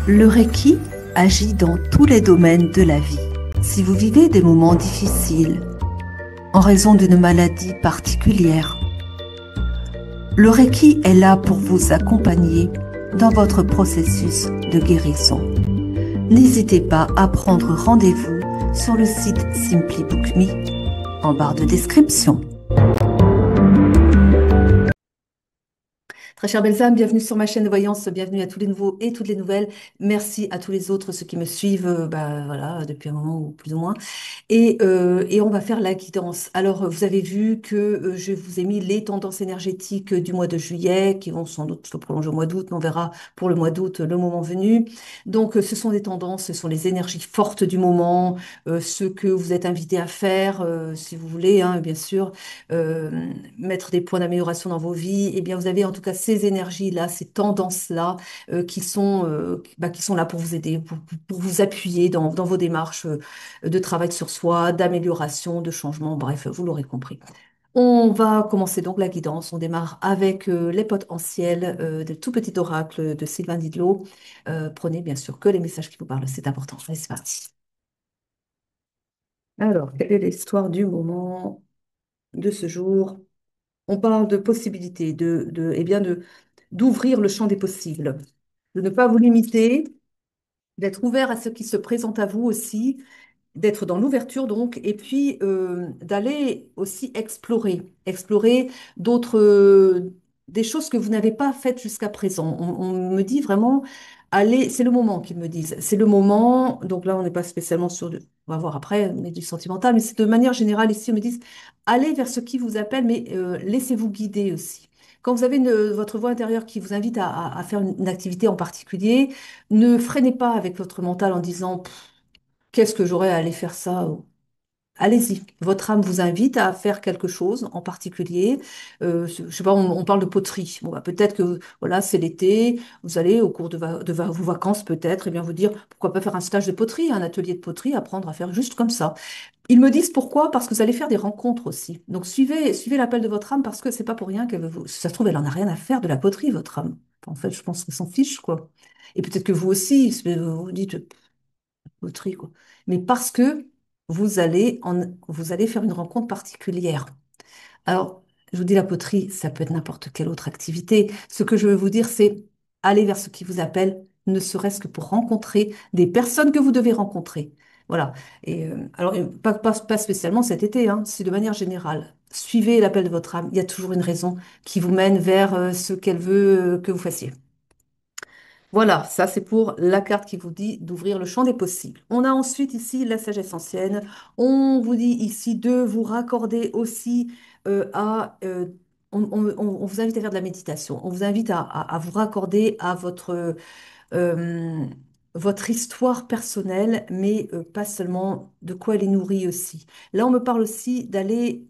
Le Reiki agit dans tous les domaines de la vie. Si vous vivez des moments difficiles en raison d'une maladie particulière, le Reiki est là pour vous accompagner dans votre processus de guérison. N'hésitez pas à prendre rendez-vous sur le site Simply Book Me en barre de description. Très chère Belzame, bienvenue sur ma chaîne de voyance, bienvenue à tous les nouveaux et toutes les nouvelles. Merci à tous les autres, ceux qui me suivent voilà, depuis un moment ou plus ou moins. Et on va faire la guidance. Alors, vous avez vu que je vous ai mis les tendances énergétiques du mois de juillet, qui vont sans doute se prolonger au mois d'août, mais on verra pour le mois d'août le moment venu. Donc, ce sont des tendances, ce sont les énergies fortes du moment, ce que vous êtes invité à faire, si vous voulez, hein, bien sûr, mettre des points d'amélioration dans vos vies. Eh bien, vous avez en tout cas ces énergies-là, ces tendances-là, qui sont là pour vous aider, pour vous appuyer dans vos démarches de travail sur soi, d'amélioration, de changement, bref, vous l'aurez compris. On va commencer donc la guidance. On démarre avec les potentiels de tout petit oracle de Sylvain Didlot. Prenez bien sûr que les messages qui vous parlent, c'est important. Allez, c'est parti. Alors, quelle est l'histoire du moment de ce jour? On parle de possibilités, d'ouvrir le champ des possibles, de ne pas vous limiter, d'être ouvert à ce qui se présente à vous aussi, d'être dans l'ouverture donc, et puis d'aller aussi explorer d'autres, des choses que vous n'avez pas faites jusqu'à présent. On me dit vraiment, allez, c'est le moment qu'ils me disent, c'est le moment, donc là on n'est pas spécialement sur, on va voir après, mais du sentimental, mais c'est de manière générale ici, on me dit, allez vers ce qui vous appelle, mais laissez-vous guider aussi. Quand vous avez votre voix intérieure qui vous invite à faire une activité en particulier, ne freinez pas avec votre mental en disant qu'est-ce que j'aurais à aller faire ça? Allez-y. Votre âme vous invite à faire quelque chose en particulier. Je sais pas, on parle de poterie. Bon, bah, peut-être que voilà, c'est l'été. Vous allez au cours de vos vacances peut-être, et bien vous dire pourquoi pas faire un stage de poterie, un atelier de poterie, apprendre à faire juste comme ça. Ils me disent pourquoi, parce que vous allez faire des rencontres aussi. Donc suivez l'appel de votre âme parce que c'est pas pour rien qu'elle veut vous. Si ça se trouve, elle en a rien à faire de la poterie, votre âme. En fait, je pense qu'elle s'en fiche, quoi. Et peut-être que vous aussi, vous vous dites poterie, quoi. Mais parce que vous allez faire une rencontre particulière. Alors, je vous dis la poterie, ça peut être n'importe quelle autre activité. Ce que je veux vous dire, c'est aller vers ce qui vous appelle, ne serait-ce que pour rencontrer des personnes que vous devez rencontrer. Voilà. Pas spécialement cet été, hein, c'est de manière générale. Suivez l'appel de votre âme. Il y a toujours une raison qui vous mène vers ce qu'elle veut que vous fassiez. Voilà, ça c'est pour la carte qui vous dit d'ouvrir le champ des possibles. On a ensuite ici la sagesse ancienne. On vous dit ici de vous raccorder aussi à... on vous invite à faire de la méditation. On vous invite à vous raccorder à euh, votre histoire personnelle, mais pas seulement de quoi elle est nourrie aussi. Là, on me parle aussi d'aller...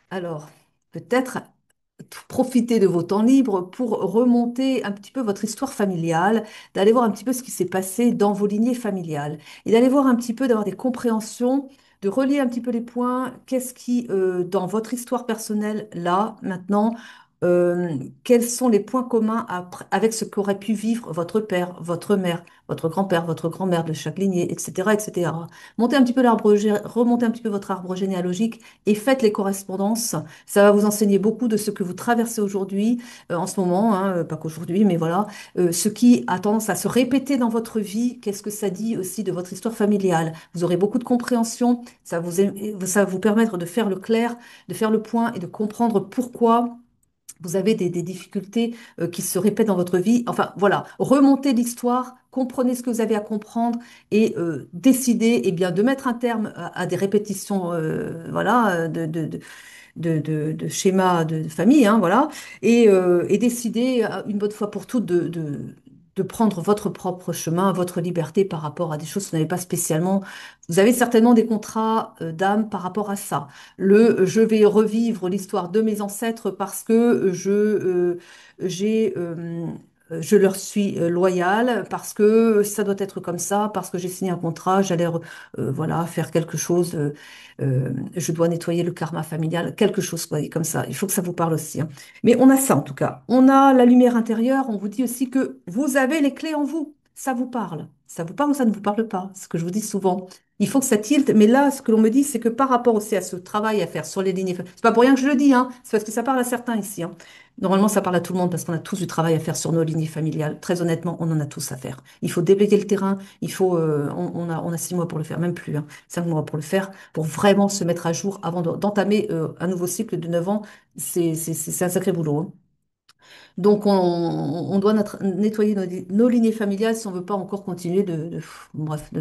Alors, peut-être profiter de vos temps libres pour remonter un petit peu votre histoire familiale, d'aller voir un petit peu ce qui s'est passé dans vos lignées familiales et d'aller voir un petit peu, d'avoir des compréhensions, de relier un petit peu les points. Qu'est-ce qui, dans votre histoire personnelle, là, maintenant, quels sont les points communs avec ce qu'aurait pu vivre votre père, votre mère, votre grand-mère de chaque lignée, etc., etc. Montez un petit peu remontez un petit peu votre arbre généalogique et faites les correspondances. Ça va vous enseigner beaucoup de ce que vous traversez aujourd'hui, en ce moment, hein, pas qu'aujourd'hui, mais voilà, ce qui a tendance à se répéter dans votre vie. Qu'est-ce que ça dit aussi de votre histoire familiale? Vous aurez beaucoup de compréhension. Ça va vous permettre de faire le clair, de faire le point et de comprendre pourquoi vous avez des difficultés qui se répètent dans votre vie. Enfin, voilà, remontez l'histoire, comprenez ce que vous avez à comprendre et décidez eh bien, de mettre un terme à des répétitions voilà, de schémas de famille, hein, voilà, et décider une bonne fois pour toutes de prendre votre propre chemin, votre liberté par rapport à des choses que vous n'avez pas spécialement. Vous avez certainement des contrats d'âme par rapport à ça. Je vais revivre l'histoire de mes ancêtres parce que je leur suis loyale, parce que ça doit être comme ça, parce que j'ai signé un contrat, voilà, faire quelque chose. Je dois nettoyer le karma familial, quelque chose quoi, comme ça. Il faut que ça vous parle aussi, hein. Mais on a ça en tout cas. On a la lumière intérieure. On vous dit aussi que vous avez les clés en vous. ça vous parle. Ça vous parle ou ça ne vous parle pas? Ce que je vous dis souvent. Il faut que ça tilte, mais là, ce que l'on me dit, c'est que par rapport aussi à ce travail à faire sur les lignes, c'est pas pour rien que je le dis, hein, c'est parce que ça parle à certains ici, hein. Normalement, ça parle à tout le monde parce qu'on a tous du travail à faire sur nos lignées familiales. Très honnêtement, on en a tous à faire. Il faut déblayer le terrain, on a 6 mois pour le faire, même plus, hein, 5 mois pour le faire, pour vraiment se mettre à jour avant d'entamer un nouveau cycle de 9 ans. C'est un sacré boulot, hein. Donc, on doit nettoyer nos lignées familiales si on veut pas encore continuer bref,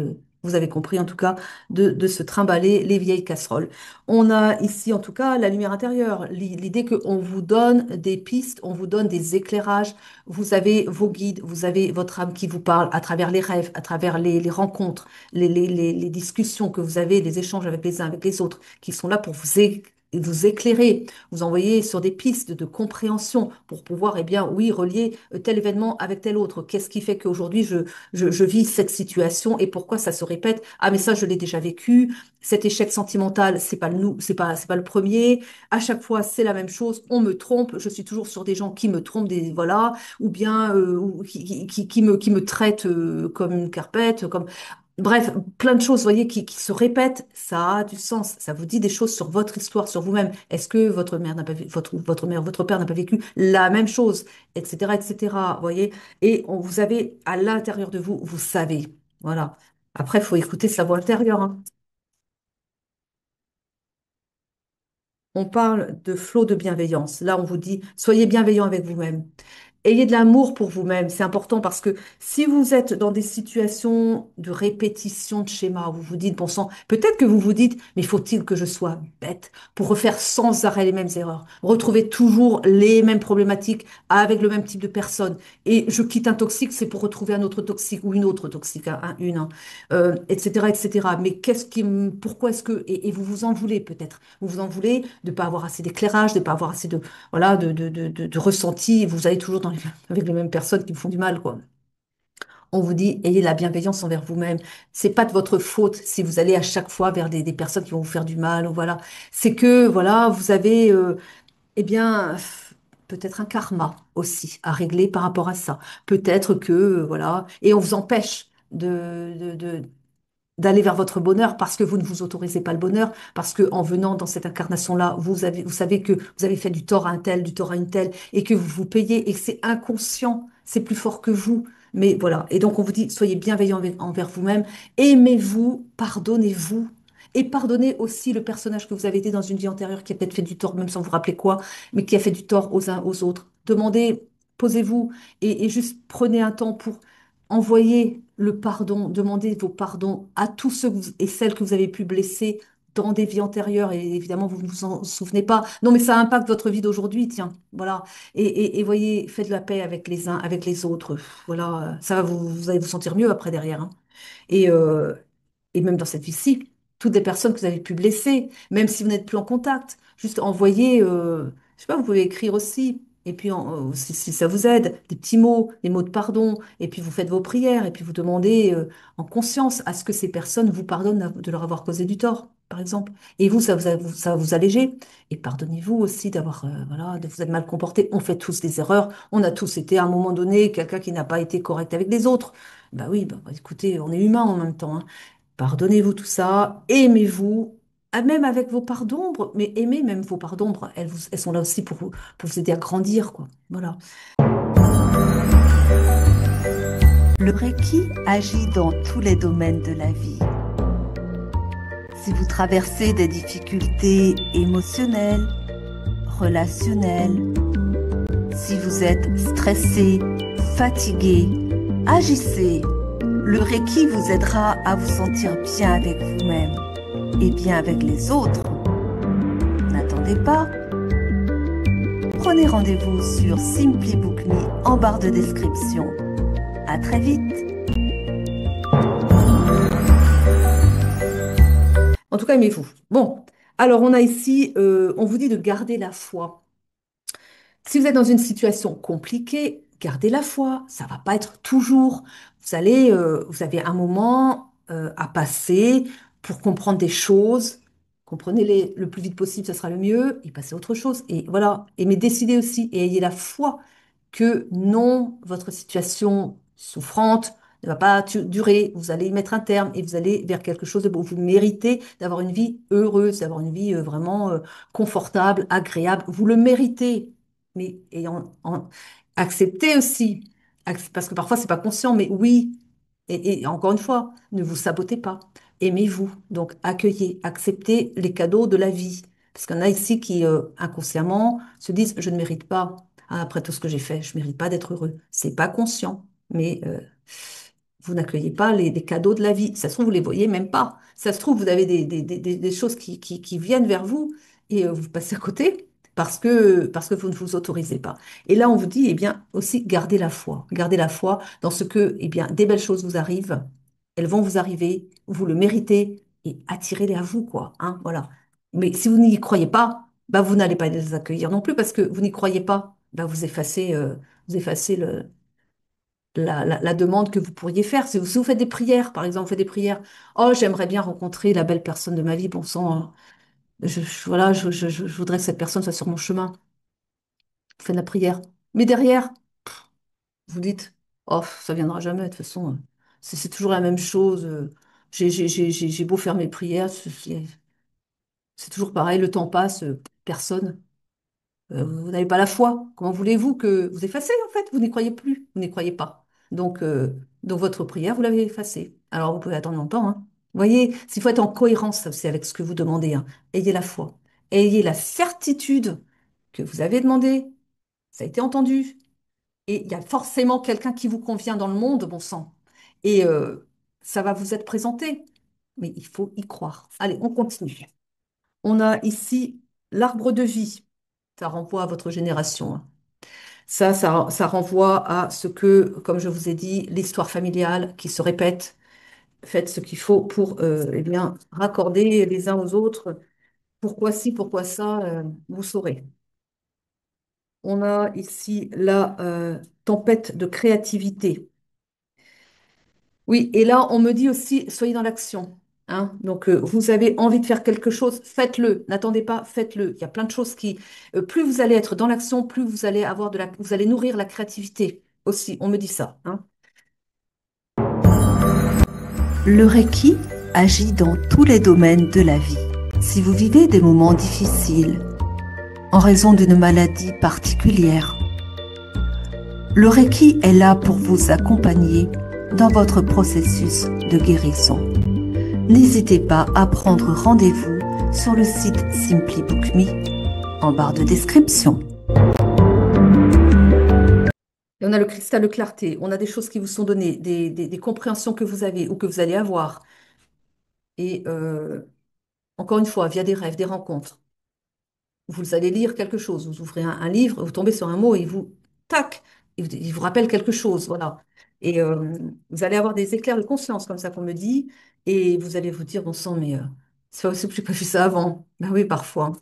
vous avez compris en tout cas, de se trimballer les vieilles casseroles. On a ici en tout cas la lumière intérieure, l'idée qu'on vous donne des pistes, on vous donne des éclairages, vous avez vos guides, vous avez votre âme qui vous parle à travers les rêves, à travers les rencontres, les discussions que vous avez, les échanges avec les uns, avec les autres, qui sont là pour vous éclairer, vous envoyer sur des pistes de compréhension pour pouvoir, eh bien, oui, relier tel événement avec tel autre. Qu'est-ce qui fait qu'aujourd'hui je vis cette situation et pourquoi ça se répète? Ah, mais ça, je l'ai déjà vécu. Cet échec sentimental, c'est pas le premier. À chaque fois, c'est la même chose. On me trompe. Je suis toujours sur des gens qui me trompent, voilà, ou bien ou qui me traitent comme une carpette, comme bref, plein de choses, vous voyez, qui se répètent, ça a du sens. Ça vous dit des choses sur votre histoire, sur vous-même. Est-ce que votre mère n'a pas votre mère, votre père n'a pas vécu la même chose, etc., etc. Vous voyez? Et vous avez à l'intérieur de vous, vous savez. Voilà. Après, il faut écouter sa voix intérieure, hein. On parle de flot de bienveillance. Là, on vous dit, soyez bienveillant avec vous-même. Ayez de l'amour pour vous-même, c'est important parce que si vous êtes dans des situations de répétition de schémas, où vous vous dites, bon sang, peut-être que vous vous dites, mais faut-il que je sois bête pour refaire sans arrêt les mêmes erreurs, retrouver toujours les mêmes problématiques avec le même type de personne. Et je quitte un toxique, c'est pour retrouver un autre toxique ou une autre toxique, hein, etc., etc. Mais pourquoi est-ce que, et vous vous en voulez peut-être, vous vous en voulez de ne pas avoir assez d'éclairage, de ne pas avoir assez de voilà, de ressenti. Vous allez toujours avec les mêmes personnes qui vous font du mal, quoi. On vous dit, ayez la bienveillance envers vous-même. C'est pas de votre faute si vous allez à chaque fois vers des personnes qui vont vous faire du mal, ou voilà. C'est que, voilà, vous avez, eh bien, peut-être un karma aussi à régler par rapport à ça. Peut-être que, voilà, et on vous empêche d'aller vers votre bonheur parce que vous ne vous autorisez pas le bonheur, parce que en venant dans cette incarnation-là, vous savez que vous avez fait du tort à un tel, du tort à une telle, et que vous vous payez, et que c'est inconscient, c'est plus fort que vous. Mais voilà. Et donc on vous dit, soyez bienveillant envers vous-même, aimez-vous, pardonnez-vous. Et pardonnez aussi le personnage que vous avez été dans une vie antérieure qui a peut-être fait du tort, même sans vous rappeler quoi, mais qui a fait du tort aux uns aux autres. Demandez, posez-vous et juste prenez un temps pour envoyez le pardon, demandez vos pardons à tous ceux et celles que vous avez pu blesser dans des vies antérieures et évidemment vous ne vous en souvenez pas. Non, mais ça impacte votre vie d'aujourd'hui, tiens, voilà. Et voyez, faites la paix avec les uns, avec les autres. Voilà, ça va vous allez vous sentir mieux après derrière, hein. Et, euh, et même dans cette vie-ci, toutes les personnes que vous avez pu blesser, même si vous n'êtes plus en contact, juste envoyer, je sais pas, vous pouvez écrire aussi, et puis si ça vous aide, des petits mots, des mots de pardon, et puis vous faites vos prières, et puis vous demandez en conscience à ce que ces personnes vous pardonnent de leur avoir causé du tort, par exemple. Et vous, ça va vous alléger. Et pardonnez-vous aussi d'avoir, voilà, de vous être mal comporté. On fait tous des erreurs. On a tous été à un moment donné quelqu'un qui n'a pas été correct avec les autres. Bah oui, bah, écoutez, on est humain en même temps, hein. Pardonnez-vous tout ça, aimez-vous, même avec vos parts d'ombre, mais aimez même vos parts d'ombre. Elles sont là aussi pour vous aider à grandir, quoi. Voilà. Le Reiki agit dans tous les domaines de la vie. Si vous traversez des difficultés émotionnelles, relationnelles, si vous êtes stressé, fatigué, agissez. Le Reiki vous aidera à vous sentir bien avec vous-même et bien avec les autres. N'attendez pas. Prenez rendez-vous sur Simply Book Me en barre de description. À très vite. En tout cas, aimez-vous. Bon, alors on a ici, on vous dit de garder la foi. Si vous êtes dans une situation compliquée, gardez la foi. Ça va pas être toujours. Vous avez un moment à passer pour comprendre des choses. Comprenez-les le plus vite possible, ça sera le mieux. Et passez à autre chose. Et voilà. Et mais décidez aussi et ayez la foi que non, votre situation souffrante ne va pas durer. Vous allez y mettre un terme et vous allez vers quelque chose de beau. Vous méritez d'avoir une vie heureuse, d'avoir une vie vraiment confortable, agréable. Vous le méritez. Mais acceptez aussi, parce que parfois c'est pas conscient, mais oui. Et encore une fois, ne vous sabotez pas. Aimez-vous. Donc accueillez, acceptez les cadeaux de la vie. Parce qu'il y en a ici qui, inconsciemment, se disent, je ne mérite pas. Ah, après tout ce que j'ai fait, je ne mérite pas d'être heureux. C'est pas conscient, mais vous n'accueillez pas les cadeaux de la vie. Ça se trouve, vous les voyez même pas. Ça se trouve, vous avez des choses qui viennent vers vous et vous passez à côté parce que vous ne vous autorisez pas. Et là, on vous dit, eh bien, aussi, gardez la foi. Gardez la foi dans ce que, eh bien, des belles choses vous arrivent. Elles vont vous arriver, vous le méritez et attirez-les à vous, quoi. Hein, voilà. Mais si vous n'y croyez pas, bah, vous n'allez pas les accueillir non plus parce que vous n'y croyez pas. Bah, vous effacez la demande que vous pourriez faire. Si vous faites des prières, par exemple, vous faites des prières. Oh, j'aimerais bien rencontrer la belle personne de ma vie. Bon sang, hein. Voilà, je voudrais que cette personne soit sur mon chemin. Vous faites la prière. Mais derrière, vous dites, oh, ça viendra jamais. De toute façon, c'est toujours la même chose. J'ai beau faire mes prières, c'est toujours pareil. Le temps passe, personne. Vous n'avez pas la foi. Comment voulez-vous que vous effacez en fait? Vous n'y croyez plus, vous n'y croyez pas. Donc votre prière, vous l'avez effacée. Alors vous pouvez attendre longtemps, hein. Vous voyez, s'il faut être en cohérence aussi avec ce que vous demandez, hein. Ayez la foi, ayez la certitude que vous avez demandé, ça a été entendu, et il y a forcément quelqu'un qui vous convient dans le monde, bon sang. Et ça va vous être présenté, mais il faut y croire. Allez, on continue. On a ici l'arbre de vie. Ça renvoie à votre génération, hein. Ça renvoie à ce que, comme je vous ai dit, l'histoire familiale qui se répète. Faites ce qu'il faut pour eh bien, raccorder les uns aux autres. Pourquoi ci, pourquoi ça, vous saurez. On a ici la tempête de créativité. Oui, et là, on me dit aussi, soyez dans l'action. Hein. Donc, vous avez envie de faire quelque chose, faites-le. N'attendez pas, faites-le. Il y a plein de choses qui, plus vous allez être dans l'action, plus vous allez avoir vous allez nourrir la créativité aussi. On me dit ça. Hein. Le Reiki agit dans tous les domaines de la vie. Si vous vivez des moments difficiles en raison d'une maladie particulière, le Reiki est là pour vous accompagner dans votre processus de guérison. N'hésitez pas à prendre rendez-vous sur le site Simply Book Me en barre de description. Et on a le cristal de clarté. On a des choses qui vous sont données, des compréhensions que vous avez ou que vous allez avoir. Et encore une fois, via des rêves, des rencontres. Vous allez lire quelque chose, vous ouvrez un livre, vous tombez sur un mot et tac, il vous rappelle quelque chose, voilà. Et vous allez avoir des éclairs de conscience, comme ça qu'on me dit, et vous allez vous dire, bon sang, mais c'est pas possible que j'ai pas vu ça avant. Ben oui, parfois.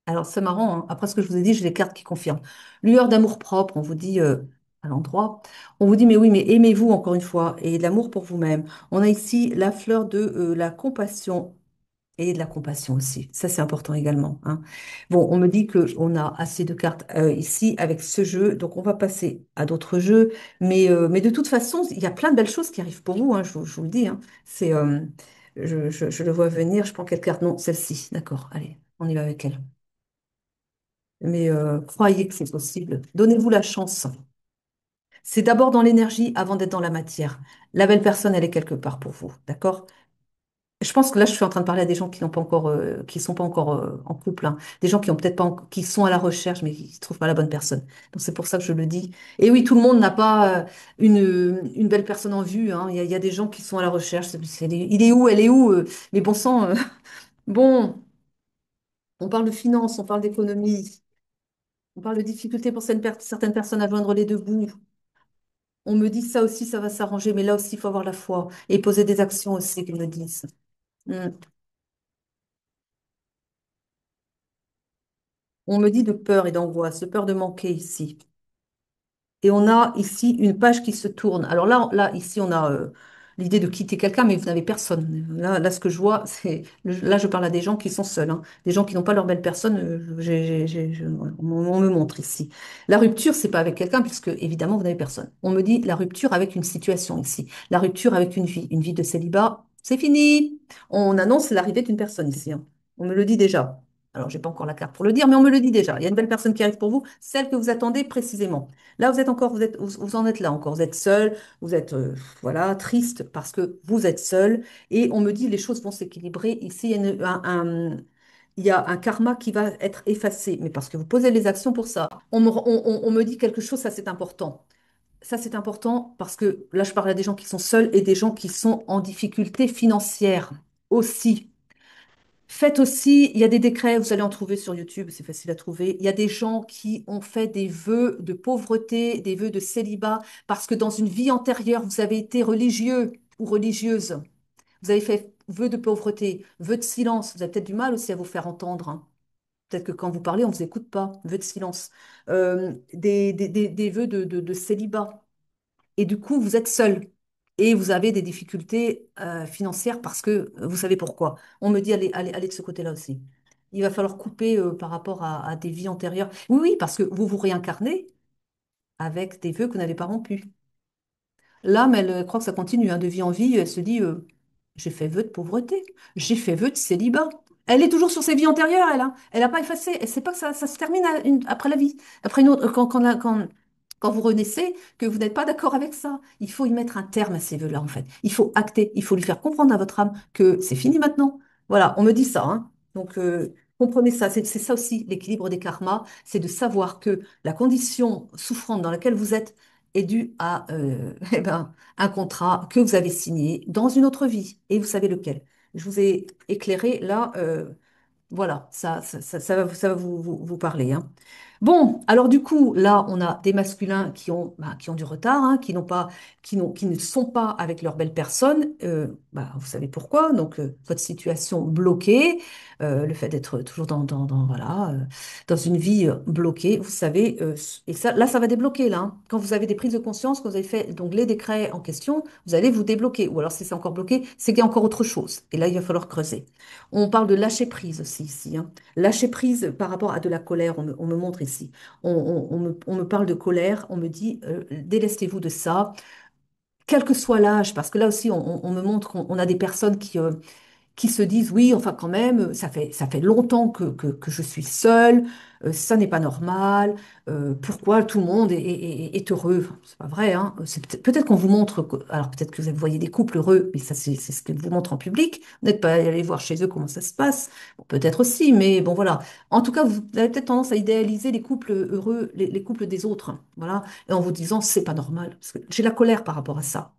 Alors c'est marrant, hein. Après ce que je vous ai dit, j'ai les cartes qui confirment. Lueur d'amour-propre, on vous dit à l'endroit, on vous dit, mais oui, mais aimez-vous encore une fois, et de l'amour pour vous-même. On a ici la fleur de la compassion. Et de la compassion aussi. Ça, c'est important également, hein. Bon, on me dit qu'on a assez de cartes ici avec ce jeu, donc on va passer à d'autres jeux. Mais de toute façon, il y a plein de belles choses qui arrivent pour vous, hein, je vous le dis, hein. Je le vois venir. Je prends quelle carte? Non, celle-ci. D'accord, allez, on y va avec elle. Mais croyez que c'est possible. Donnez-vous la chance. C'est d'abord dans l'énergie avant d'être dans la matière. La belle personne, elle est quelque part pour vous, d'accord? Je pense que là, je suis en train de parler à des gens qui n'ont pas encore, qui sont pas encore en couple, hein. Des gens qui ont peut-être pas, qui sont à la recherche, mais qui ne trouvent pas la bonne personne. Donc c'est pour ça que je le dis. Et oui, tout le monde n'a pas une belle personne en vue, hein. Il y a des gens qui sont à la recherche. Il est où, elle est où? Mais bon sang, bon, on parle de finances, on parle d'économie, on parle de difficultés pour certaines personnes à joindre les deux bouts. On me dit ça aussi, ça va s'arranger, mais là aussi, il faut avoir la foi et poser des actions aussi, qu'ils me disent. Hmm. On me dit de peur et d'angoisse, de peur de manquer ici. Et on a ici une page qui se tourne. Alors là, ici, on a l'idée de quitter quelqu'un, mais vous n'avez personne. Là, ce que je vois, là, je parle à des gens qui sont seuls, hein. Des gens qui n'ont pas leur belle personne. On me montre ici. La rupture, c'est pas avec quelqu'un, puisque évidemment, vous n'avez personne. On me dit la rupture avec une situation ici. La rupture avec une vie de célibat, c'est fini. On annonce l'arrivée d'une personne ici, hein. On me le dit déjà. Alors, j'ai pas encore la carte pour le dire, mais on me le dit déjà. Il y a une belle personne qui arrive pour vous, celle que vous attendez précisément. Là, vous êtes encore, vous en êtes là encore. Vous êtes seul, vous êtes, voilà, triste parce que vous êtes seul. Et on me dit les choses vont s'équilibrer. Ici, il y a il y a un karma qui va être effacé, mais parce que vous posez les actions pour ça. On me dit quelque chose, ça c'est important. Ça c'est important parce que là, je parle à des gens qui sont seuls et des gens qui sont en difficulté financière aussi. Faites aussi, il y a des décrets, vous allez en trouver sur YouTube, c'est facile à trouver. Il y a des gens qui ont fait des vœux de pauvreté, des vœux de célibat, parce que dans une vie antérieure, vous avez été religieux ou religieuse. Vous avez fait vœux de pauvreté, vœux de silence. Vous avez peut-être du mal aussi à vous faire entendre, hein. Peut-être que quand vous parlez, on ne vous écoute pas. Vœux de silence. Des vœux de célibat. Et du coup, vous êtes seul et vous avez des difficultés financières parce que vous savez pourquoi. On me dit allez de ce côté-là aussi. Il va falloir couper par rapport à des vies antérieures. Oui, oui, parce que vous vous réincarnez avec des vœux que vous n'avez pas rompus. L'âme, elle croit que ça continue, hein, de vie en vie. Elle se dit, j'ai fait vœu de pauvreté, j'ai fait vœu de célibat. Elle est toujours sur ses vies antérieures, elle, hein. Elle n'a pas effacé. Elle sait pas que ça se termine après la vie, après une autre. Quand vous renaissez, que vous n'êtes pas d'accord avec ça, il faut y mettre un terme à ces vœux-là, en fait. Il faut acter, il faut lui faire comprendre à votre âme que c'est fini maintenant. Voilà, on me dit ça, hein. Donc, comprenez ça. C'est ça aussi, l'équilibre des karmas, c'est de savoir que la condition souffrante dans laquelle vous êtes est due à eh ben, un contrat que vous avez signé dans une autre vie. Et vous savez lequel. Je vous ai éclairé là. Voilà, ça va vous parler, hein. Bon, alors du coup, là, on a des masculins qui ont du retard, hein, qui ne sont pas avec leur belle personne. Vous savez pourquoi. Donc, votre situation bloquée, le fait d'être toujours voilà, dans une vie bloquée, vous savez, et ça, là, ça va débloquer, là, hein. Quand vous avez des prises de conscience, quand vous avez fait donc, les décrets en question, vous allez vous débloquer. Ou alors, si c'est encore bloqué, c'est qu'il y a encore autre chose. Et là, il va falloir creuser. On parle de lâcher prise aussi ici, hein. Lâcher prise par rapport à de la colère, on me montre ici. On me parle de colère, on me dit délestez-vous de ça, quel que soit l'âge, parce que là aussi on me montre qu'on a des personnes qui se disent, oui, enfin quand même, ça fait longtemps que je suis seule, ça n'est pas normal, pourquoi tout le monde est heureux? Enfin, c'est pas vrai, hein. C'est peut-être qu'on vous montre, alors peut-être que vous voyez des couples heureux, mais ça c'est ce qu'ils vous montrent en public, vous n'êtes pas allé voir chez eux comment ça se passe. Bon, peut-être aussi, mais bon voilà. En tout cas, vous avez peut-être tendance à idéaliser les couples heureux, les couples des autres, hein, voilà, et en vous disant, c'est pas normal, parce que j'ai la colère par rapport à ça.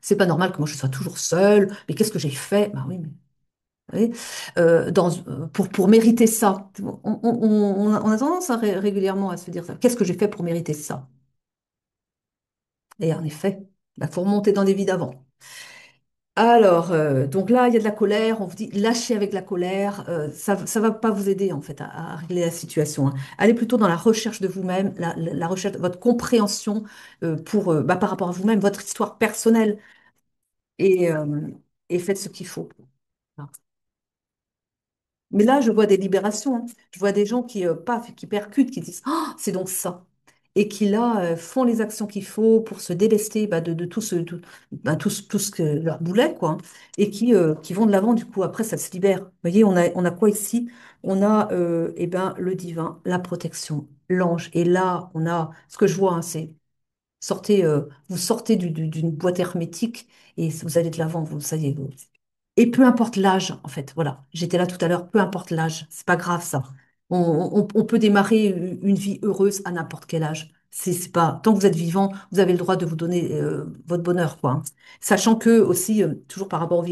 C'est pas normal que moi je sois toujours seule, mais qu'est-ce que j'ai fait? Bah oui, mais voyez, pour mériter ça. On a tendance à régulièrement à se dire ça. Qu'est-ce que j'ai fait pour mériter ça? Et en effet, il faut remonter dans des vies d'avant. Alors, donc là, il y a de la colère. On vous dit lâchez avec la colère. Ça ne va pas vous aider en fait à régler la situation, hein. Allez plutôt dans la recherche de vous-même, la recherche, votre compréhension par rapport à vous-même, votre histoire personnelle et, euh, et faites ce qu'il faut. Mais là, je vois des libérations, hein. Je vois des gens paf, qui percutent, qui disent ah, c'est donc ça. Et qui là font les actions qu'il faut pour se délester de tout ce que leur boulet, quoi, hein. Et qui vont de l'avant, du coup, après, ça se libère. Vous voyez, on a quoi ici? On a le divin, la protection, l'ange. Et là, on a ce que je vois, hein, c'est vous sortez d'une boîte hermétique et vous allez de l'avant, ça y est, et peu importe l'âge, en fait, voilà. J'étais là tout à l'heure, peu importe l'âge, c'est pas grave ça. On peut démarrer une vie heureuse à n'importe quel âge. C'est pas, tant que vous êtes vivant, vous avez le droit de vous donner votre bonheur, quoi, hein. Sachant que aussi, toujours par rapport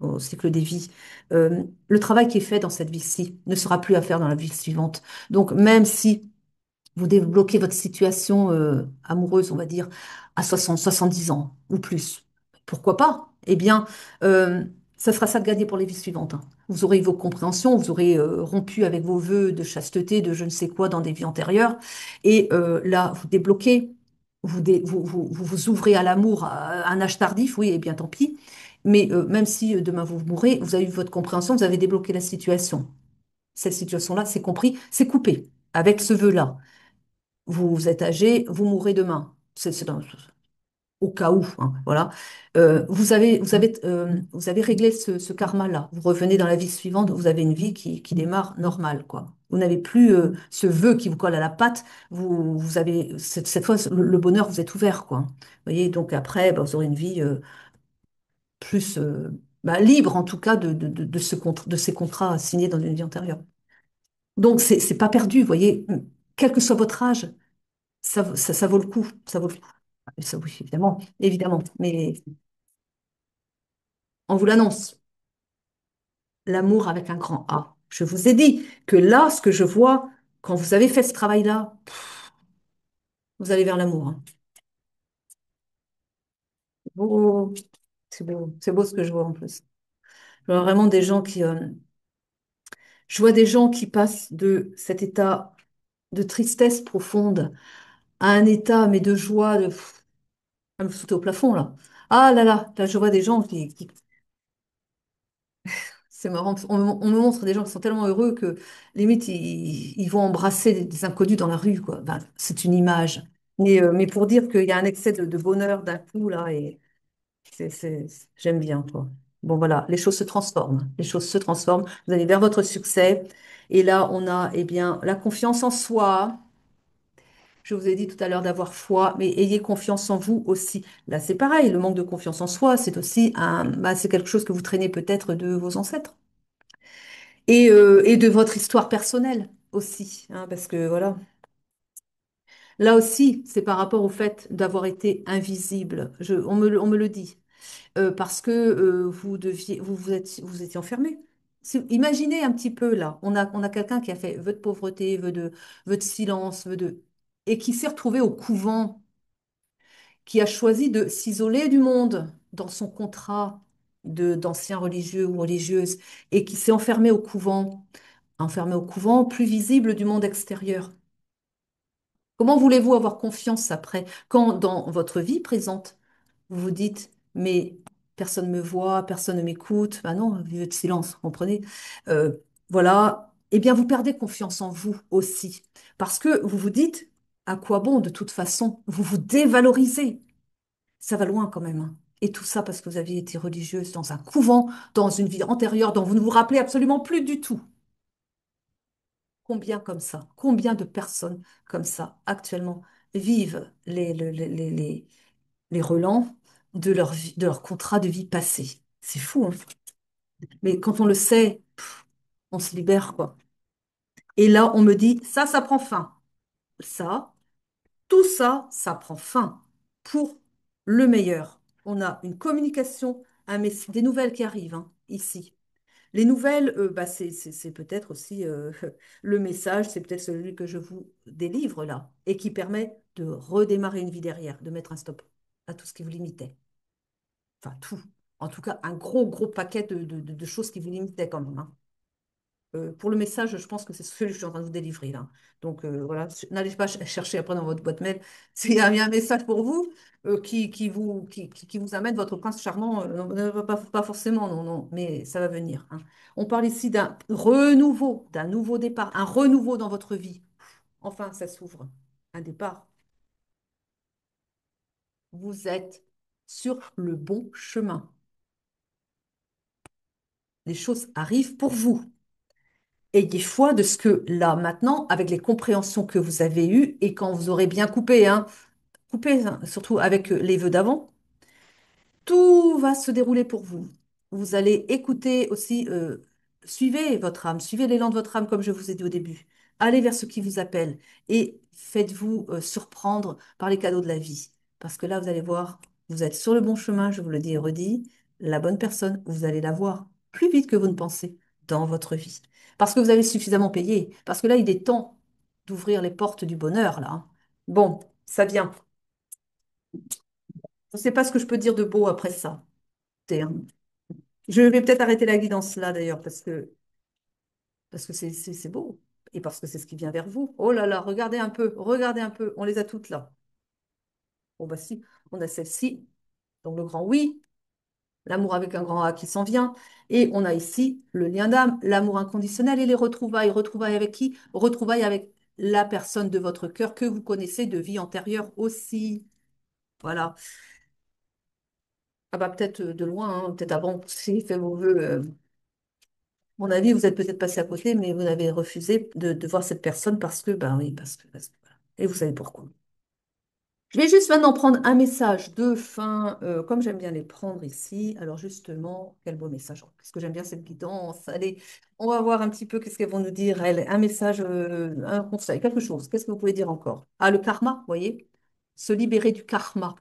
au cycle des vies, le travail qui est fait dans cette vie-ci ne sera plus à faire dans la vie suivante. Donc même si vous débloquez votre situation amoureuse, on va dire, à 60, 70 ans ou plus. Pourquoi pas? Eh bien, euh, ça sera ça de gagner pour les vies suivantes, hein. Vous aurez vos compréhensions, vous aurez rompu avec vos vœux de chasteté, de je ne sais quoi dans des vies antérieures. Et là, vous débloquez. vous ouvrez à l'amour à un âge tardif, oui, et bien tant pis. Mais même si demain vous mourrez, vous avez eu votre compréhension, vous avez débloqué la situation. Cette situation-là, c'est compris, c'est coupé avec ce vœu-là. Vous êtes âgé, vous mourrez demain. Au cas où, hein, voilà. Vous avez réglé ce karma-là. Vous revenez dans la vie suivante, vous avez une vie qui démarre normale, quoi. Vous n'avez plus ce vœu qui vous colle à la patte. Vous avez cette fois le bonheur, vous êtes ouvert, quoi. Vous voyez, donc après, bah, vous aurez une vie plus bah, libre, en tout cas, de ces contrats signés dans une vie antérieure. Donc c'est pas perdu, vous voyez. Quel que soit votre âge, ça vaut le coup. Ça vaut le coup. Ça, oui, évidemment, évidemment. Mais on vous l'annonce. L'amour avec un grand A. Je vous ai dit que là, ce que je vois, quand vous avez fait ce travail-là, vous allez vers l'amour, hein. Oh, c'est beau ce que je vois en plus. Je vois vraiment des gens je vois des gens qui passent de cet état de tristesse profonde à un état, mais de joie, à me foutre au plafond là. Ah là là, là je vois des gens c'est marrant, on me montre des gens qui sont tellement heureux que limite ils vont embrasser des inconnus dans la rue, quoi. Ben, c'est une image. Mais pour dire qu'il y a un excès de bonheur d'un coup, là, et j'aime bien, quoi. Bon, voilà, les choses se transforment. Les choses se transforment. Vous allez vers votre succès. Et là, on a, eh bien, la confiance en soi. Je vous ai dit tout à l'heure d'avoir foi, mais ayez confiance en vous aussi. Là, c'est pareil, le manque de confiance en soi, c'est aussi bah, c'est quelque chose que vous traînez peut-être de vos ancêtres et de votre histoire personnelle aussi, hein, parce que voilà. Là aussi, c'est par rapport au fait d'avoir été invisible. On me le dit. Parce que vous étiez enfermé. Imaginez un petit peu là. On a quelqu'un qui a fait vœu de pauvreté, vœu de silence, et qui s'est retrouvé au couvent, qui a choisi de s'isoler du monde dans son contrat d'ancien religieux ou religieuse, et qui s'est enfermé au couvent, plus visible du monde extérieur. Comment voulez-vous avoir confiance après, quand dans votre vie présente, vous vous dites, mais personne ne me voit, personne ne m'écoute, ben non, vivez de silence, vous comprenez? Euh, voilà, eh bien vous perdez confiance en vous aussi, parce que vous vous dites, à quoi bon de toute façon, vous vous dévalorisez, ça va loin quand même, hein. Et tout ça parce que vous aviez été religieuse dans un couvent, dans une vie antérieure dont vous ne vous rappelez absolument plus du tout. Combien comme ça? Combien de personnes comme ça actuellement vivent les relents de de leur contrat de vie passé? C'est fou, hein. Mais quand on le sait, on se libère, quoi. Et là, on me dit, ça prend fin. Ça, tout ça, ça prend fin pour le meilleur. On a une communication, des nouvelles qui arrivent, hein, ici. Les nouvelles, bah, c'est peut-être aussi le message, c'est peut-être celui que je vous délivre là, et qui permet de redémarrer une vie derrière, de mettre un stop à tout ce qui vous limitait. Enfin, tout. En tout cas, un gros paquet de choses qui vous limitaient quand même, hein. Pour le message, je pense que c'est ce que je suis en train de vous délivrer là. Donc voilà, n'allez pas chercher après dans votre boîte mail s'il y a un message pour vous qui vous amène votre prince charmant. Non, pas forcément, non, non, mais ça va venir, hein. On parle ici d'un renouveau, d'un nouveau départ, un renouveau dans votre vie. Enfin, ça s'ouvre. Un départ. Vous êtes sur le bon chemin. Les choses arrivent pour vous. Ayez foi de ce que là, maintenant, avec les compréhensions que vous avez eues, et quand vous aurez bien coupé, hein, coupé, hein, surtout avec les vœux d'avant, tout va se dérouler pour vous. Vous allez écouter aussi, suivez votre âme, suivez l'élan de votre âme, comme je vous ai dit au début. Allez vers ce qui vous appelle et faites-vous surprendre par les cadeaux de la vie. Parce que là, vous allez voir, vous êtes sur le bon chemin, je vous le dis et redis, la bonne personne, vous allez la voir plus vite que vous ne pensez dans votre vie. Parce que vous avez suffisamment payé. Parce que là, il est temps d'ouvrir les portes du bonheur, là, hein. Bon, ça vient. Je ne sais pas ce que je peux dire de beau après ça. Je vais peut-être arrêter la guidance là d'ailleurs parce que c'est beau et parce que c'est ce qui vient vers vous. Oh là là, regardez un peu, on les a toutes là. Bon, bah si, on a celle-ci, donc le grand oui, l'amour avec un grand A qui s'en vient. Et on a ici le lien d'âme, l'amour inconditionnel et les retrouvailles. Retrouvailles avec qui? Retrouvailles avec la personne de votre cœur que vous connaissez de vie antérieure aussi. Voilà. Ah bah peut-être de loin, hein, peut-être avant, si fait vos vœux. Mon avis, vous êtes peut-être passé à côté, mais vous avez refusé de voir cette personne parce que, ben oui, voilà. Et vous savez pourquoi. Je vais juste maintenant prendre un message de fin, comme j'aime bien les prendre ici. Alors justement, quel beau message. Parce que j'aime bien cette guidance. Allez, on va voir un petit peu qu'est-ce qu'elles vont nous dire, elles. Un message, un conseil, quelque chose. Qu'est-ce que vous pouvez dire encore? Ah, le karma, vous voyez? Se libérer du karma.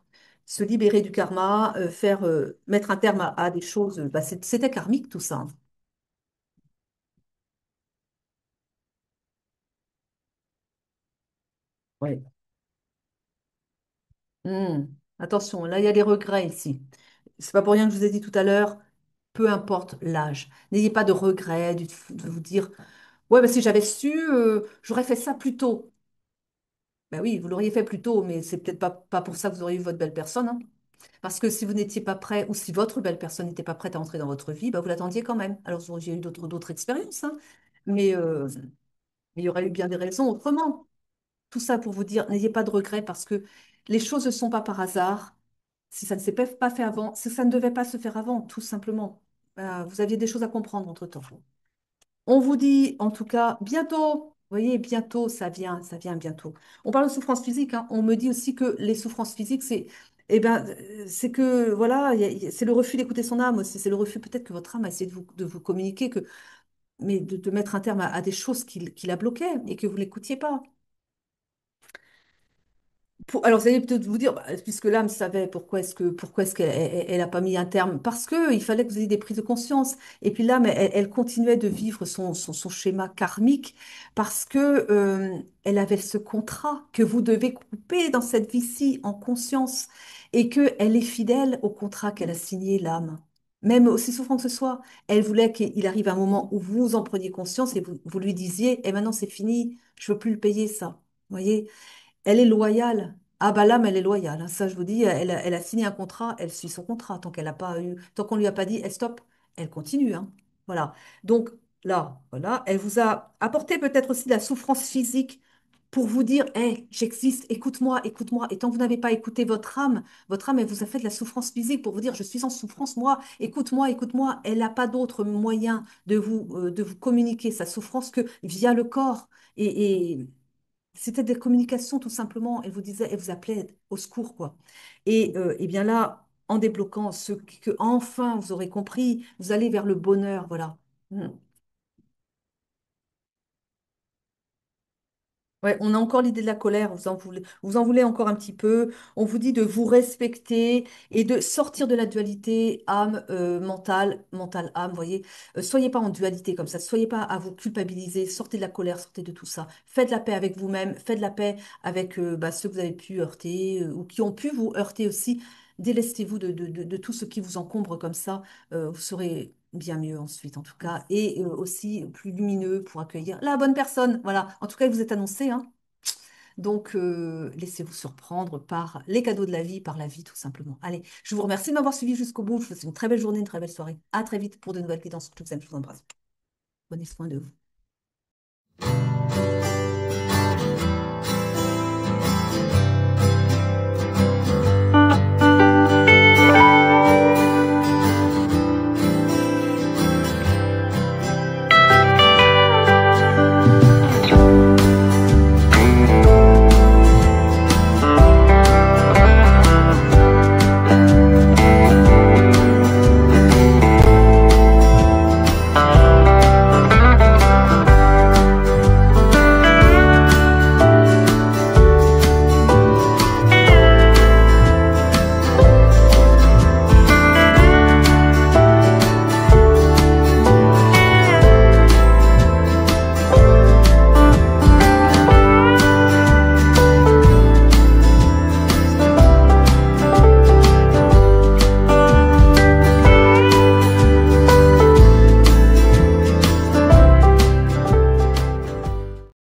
Se libérer du karma, faire, mettre un terme à des choses. Bah, c'était karmique tout ça, hein. Ouais. Hmm. Attention, là, il y a des regrets ici. C'est pas pour rien que je vous ai dit tout à l'heure, peu importe l'âge. N'ayez pas de regrets, de vous dire, ouais, bah, si j'avais su, j'aurais fait ça plus tôt. Ben oui, vous l'auriez fait plus tôt, mais c'est peut-être pas pour ça que vous auriez eu votre belle personne, hein. Parce que si vous n'étiez pas prêt, ou si votre belle personne n'était pas prête à entrer dans votre vie, bah, vous l'attendiez quand même. Alors, vous auriez eu d'autres expériences, hein. Mais il y aurait eu bien des raisons autrement. Tout ça pour vous dire, n'ayez pas de regrets parce que les choses ne sont pas par hasard. Si ça ne s'est pas fait avant, si ça ne devait pas se faire avant, tout simplement. Vous aviez des choses à comprendre entre-temps. On vous dit en tout cas bientôt. Vous voyez, bientôt, ça vient bientôt. On parle de souffrance physique, hein. On me dit aussi que les souffrances physiques, c'est que voilà, c'est le refus d'écouter son âme aussi. C'est le refus peut-être que votre âme a essayé de vous communiquer, mais de mettre un terme à des choses qui la bloquaient et que vous n'écoutiez pas. Alors, vous allez peut-être vous dire, bah, puisque l'âme savait pourquoi est-ce qu'elle n'a pas mis un terme? Parce qu'il fallait que vous ayez des prises de conscience. Et puis l'âme, elle continuait de vivre son schéma karmique parce que, elle avait ce contrat que vous devez couper dans cette vie-ci en conscience et qu'elle est fidèle au contrat qu'elle a signé, l'âme. Même aussi souffrant que ce soit, elle voulait qu'il arrive un moment où vous en preniez conscience et vous lui disiez, et maintenant c'est fini, je veux plus le payer ça. Vous voyez? Elle est loyale. Ah bah l'âme, elle est loyale, hein. Ça, je vous dis, elle a signé un contrat, elle suit son contrat. Tant qu'elle a pas eu, tant qu'on lui a pas dit, elle stop, elle continue, hein. Voilà. Donc là, voilà, elle vous a apporté peut-être aussi de la souffrance physique pour vous dire, hé, j'existe, écoute-moi, écoute-moi. Et tant que vous n'avez pas écouté votre âme, elle vous a fait de la souffrance physique pour vous dire, je suis en souffrance, moi, écoute-moi, écoute-moi. Elle n'a pas d'autre moyen de vous communiquer sa souffrance que via le corps. Et c'était des communications tout simplement. Elle vous disait, elle vous appelait au secours, quoi. Et bien là, en débloquant ce que enfin vous aurez compris, vous allez vers le bonheur, voilà. Mm. Ouais, on a encore l'idée de la colère, vous en voulez encore un petit peu. On vous dit de vous respecter et de sortir de la dualité âme, mentale, mentale, âme, voyez. Soyez pas en dualité comme ça, soyez pas à vous culpabiliser, sortez de la colère, sortez de tout ça. Faites la paix avec vous-même, faites la paix avec bah, ceux que vous avez pu heurter ou qui ont pu vous heurter aussi. Délestez-vous de tout ce qui vous encombre comme ça. Vous serez bien mieux ensuite, en tout cas, et aussi plus lumineux pour accueillir la bonne personne. Voilà, en tout cas, il vous est annoncé, hein. Donc, laissez-vous surprendre par les cadeaux de la vie, par la vie, tout simplement. Allez, je vous remercie de m'avoir suivi jusqu'au bout. Je vous souhaite une très belle journée, une très belle soirée. À très vite pour de nouvelles guidances. Je vous aime, je vous embrasse. Prenez soin de vous.